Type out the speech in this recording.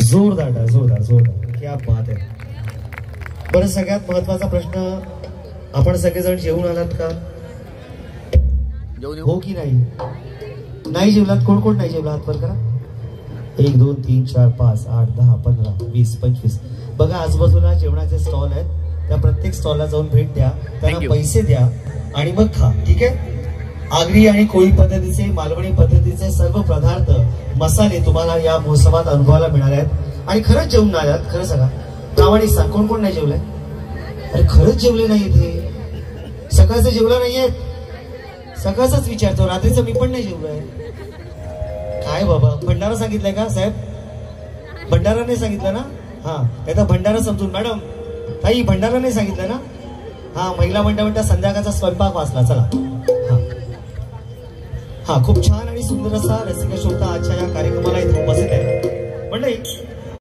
जोरदार जोरदार जोरदार, क्या बात आहे. बरं, सगळ्यात महत्वाचा प्रश्न, आपण सगळेजण जेवून आलात का? हो की नाही? नाही जेवलात? कोण कोण नाही जेवला? हात वर करा. 1 2 3 4 5 8 10 15 20 25. बघा, आजूबाजूला जेवणाचे स्टॉल आहेत, त्या प्रत्येक स्टॉलला जाऊन भेट द्या, त्यांना पैसे द्या आणि मग खा. ठीक आहे? आगरी आणि कोळी पद्धतीचे, मालवणी पद्धतीचे सर्व पदार्थ, मसाले तुम्हाला या महोत्सवात अनुभवायला मिळाले आहेत. आणि खरंच जेवून नाही आलात? खरं सांगा, प्रामाणिक सांग, कोण कोण नाही जेवलंय? अरे खरंच जेवले नाही इथे? सकाळचं जेवलं नाहीये? सकाळचाच विचारतो, रात्रीचं मी पण नाही जेवलोय. काय बाबा, भंडारा सांगितलंय का साहेब? भंडारा नाही सांगितलं ना? हा, आता भंडारा समजून. मॅडम ताई, भंडारा नाही सांगितलं ना? हा, महिला म्हणता संध्याकाळचा स्वयंपाक वाचला. चला. हा, खूप छान आणि सुंदर असा रसिक श्रोता आजच्या या कार्यक्रमाला इथे उपस्थित आहे.